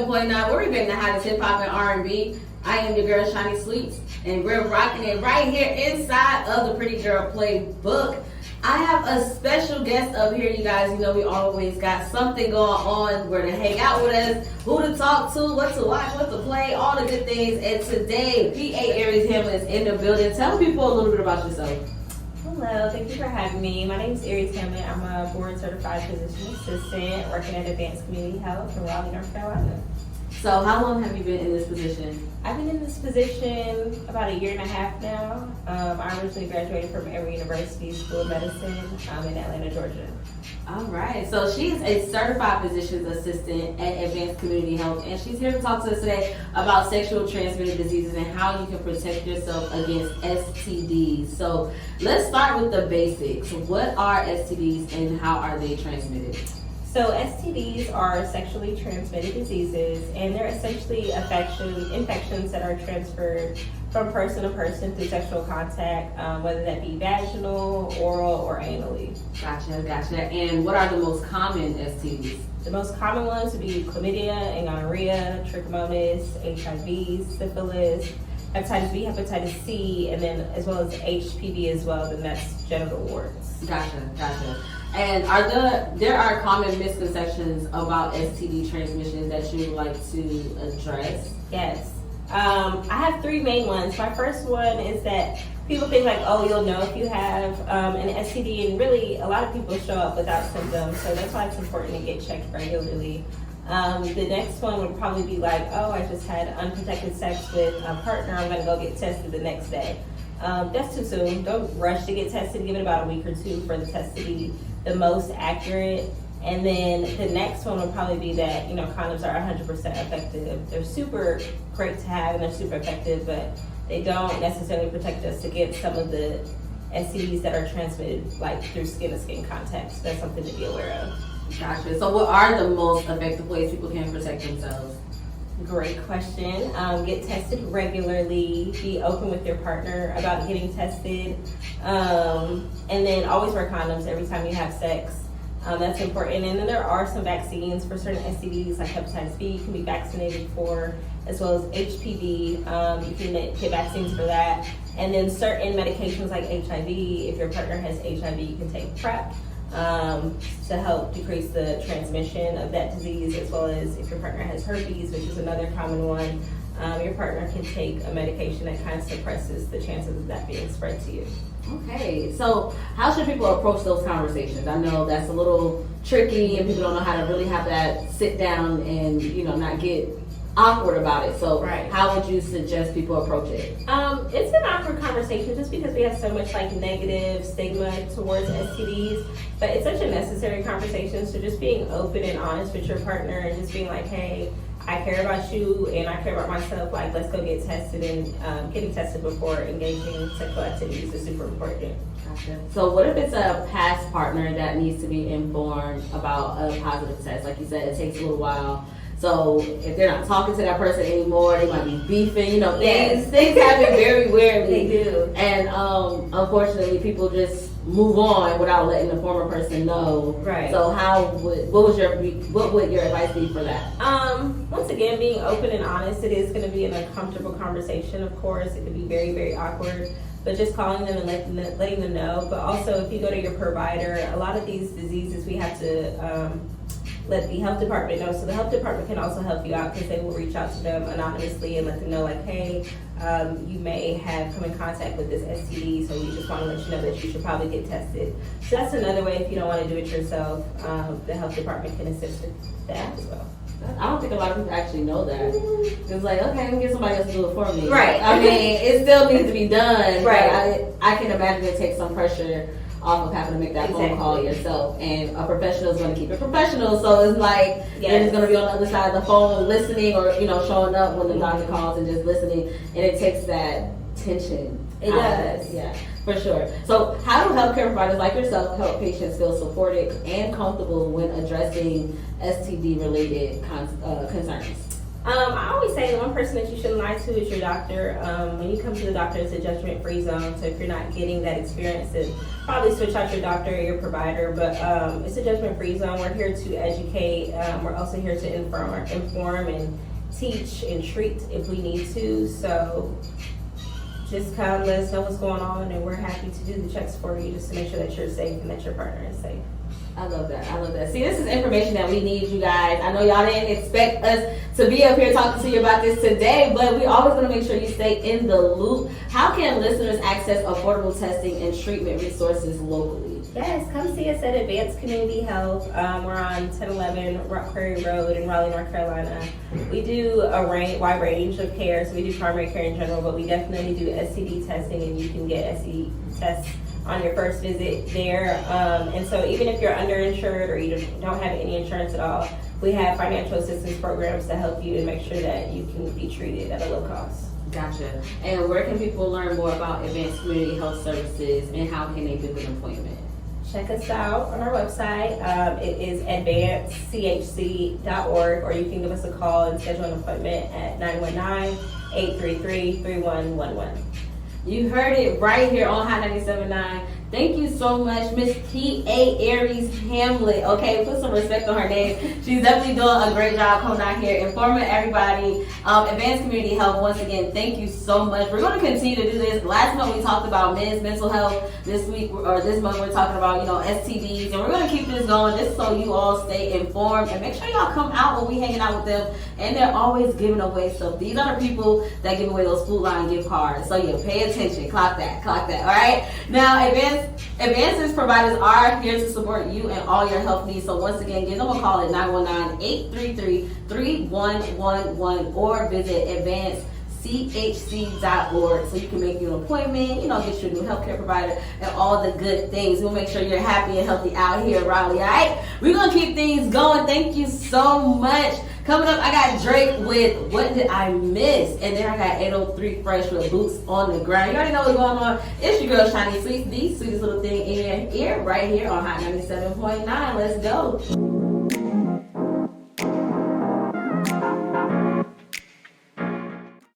97.9. We're bringing the hottest hip hop and R&B. I am your girl, Shani Sweets, and we're rocking it right here inside of the Pretty Girl Playbook. I have a special guest up here, you guys. You know, we always got something going on, where to hang out with us, who to talk to, what to watch, what to play, all the good things. And today, PA Aries Hamlet is in the building. Tell people a little bit about yourself. Hello, thank you for having me. My name is Aries Hamlet. I'm a board certified physician assistant working at Advanced Community Health in Raleigh, North Carolina. So how long have you been in this position? I've been in this position about a year and a half now. I originally graduated from Emory University School of Medicine in Atlanta, Georgia. All right, so she's a certified physician's assistant at Advanced Community Health, and she's here to talk to us today about sexual transmitted diseases and how you can protect yourself against STDs. So let's start with the basics. What are STDs and how are they transmitted? So STDs are sexually transmitted diseases, and they're essentially infections that are transferred from person to person through sexual contact, whether that be vaginal, oral, or anally. Gotcha. And what are the most common STDs? The most common ones would be chlamydia and gonorrhea, trichomonas, HIV, syphilis, hepatitis B, hepatitis C, and then as well as HPV as well, and that's genital warts. Gotcha. And there are common misconceptions about STD transmission that you would like to address? Yes. I have three main ones. My first one is that people think like, oh, you'll know if you have an STD, and really a lot of people show up without symptoms, so that's why it's important to get checked regularly. The next one would probably be like, oh, I just had unprotected sex with a partner, I'm gonna go get tested the next day. That's too soon. Don't rush to get tested. Give it about a week or two for the test to be the most accurate. And then the next one would probably be that, condoms are 100% effective. They're super great to have and they're super effective, but they don't necessarily protect us against some of the STDs that are transmitted like through skin-to-skin contact. So that's something to be aware of. Gotcha. So what are the most effective ways people can protect themselves? Great question. Get tested regularly. Be open with your partner about getting tested. And then always wear condoms every time you have sex. That's important. And then there are some vaccines for certain STDs, like hepatitis B, you can be vaccinated for, as well as HPV. You can get vaccines for that. And then certain medications like HIV, if your partner has HIV, you can take PrEP to help decrease the transmission of that disease, as well as if your partner has herpes, which is another common one, your partner can take a medication that kind of suppresses the chances of that being spread to you. Okay, so how should people approach those conversations? I know that's a little tricky and people don't know how to really have that sit down and, not get awkward about it. So right. How would you suggest people approach it? It's an awkward conversation just because we have so much negative stigma towards STDs, but it's such a necessary conversation. So just being open and honest with your partner and just being like, hey, I care about you and I care about myself. Like, let's go get tested, and getting tested before engaging in sexual activities is super important. Gotcha. So what if it's a past partner that needs to be informed about a positive test? Like you said, it takes a little while. So if they're not talking to that person anymore, they might be beefing, Yes. things happen very rarely. They do. And unfortunately, people just move on without letting the former person know. Right. So what would your advice be for that? Once again, being open and honest, it is going to be an uncomfortable conversation, of course. It could be very, very awkward. But just calling them and letting them know. But also, if you go to your provider, a lot of these diseases we have to let the health department know. So the health department can also help you out because they will reach out to them anonymously and let them know, like, hey, you may have come in contact with this STD, so we just want to let you know that you should probably get tested. So that's another way if you don't want to do it yourself. The health department can assist with that as well. I don't think a lot of people actually know that. It's like, okay, I'm gonna get somebody else to do it for me. Right. I mean, it still needs to be done. Right. I can imagine it takes some pressure off of having to make that phone call yourself, and a professional is going to keep it professional. So it's like they're just going to be on the other side of the phone listening, or showing up when the doctor calls and just listening, and it takes that tension. It does. Yeah, for sure. So how do healthcare providers like yourself help patients feel supported and comfortable when addressing STD related concerns? I always say the one person that you shouldn't lie to is your doctor. When you come to the doctor, it's a judgment-free zone. So if you're not getting that experience, then probably switch out your doctor or your provider. But it's a judgment-free zone. We're here to educate. We're also here to inform and teach and treat if we need to. So just come, let us know what's going on, and we're happy to do the checks for you just to make sure that you're safe and that your partner is safe. I love that. I love that. See, this is information that we need, you guys. I know y'all didn't expect us to be up here talking to you about this today, but we always want to make sure you stay in the loop. How can listeners access affordable testing and treatment resources locally? Yes, come see us at Advanced Community Health. We're on 1011 Rock Prairie Road in Raleigh, North Carolina. We do a wide range of care, so we do primary care in general, but we definitely do STD testing, and you can get STD tests on your first visit there. And so even if you're underinsured or you don't have any insurance at all, we have financial assistance programs to help you and make sure that you can be treated at a low cost. Gotcha. And where can people learn more about Advanced Community Health Services, and how can they book an appointment? Check us out on our website. It is advancedchc.org, or you can give us a call and schedule an appointment at 919-833-3111. You heard it right here on Hot 97.9. Thank you so much, Miss T.A. Aries Hamlet. Okay, put some respect on her name. She's definitely doing a great job coming out here, informing everybody. Advanced Community Health, once again, thank you so much. We're going to continue to do this. Last month we talked about men's mental health. This week, or this month, we're talking about, STDs. And we're going to keep this going just so you all stay informed. And make sure y'all come out when we hanging out with them. And they're always giving away stuff. These are the people that give away those Food Line gift cards. So yeah, pay attention. Clock that. All right? Now, Advances providers are here to support you and all your health needs. So once again, give them a call at 919-833-3111 or visit advancedchc.org so you can make your appointment, get your new healthcare provider and all the good things. We'll make sure you're happy and healthy out here in Raleigh, all right? We're going to keep things going. Thank you so much. Coming up, I got Drake with What Did I Miss? And then I got 803 Fresh with Boots on the Ground. You already know what's going on. It's your girl, Shani Sweets, the sweetest little thing in your ear, right here on Hot 97.9. Let's go.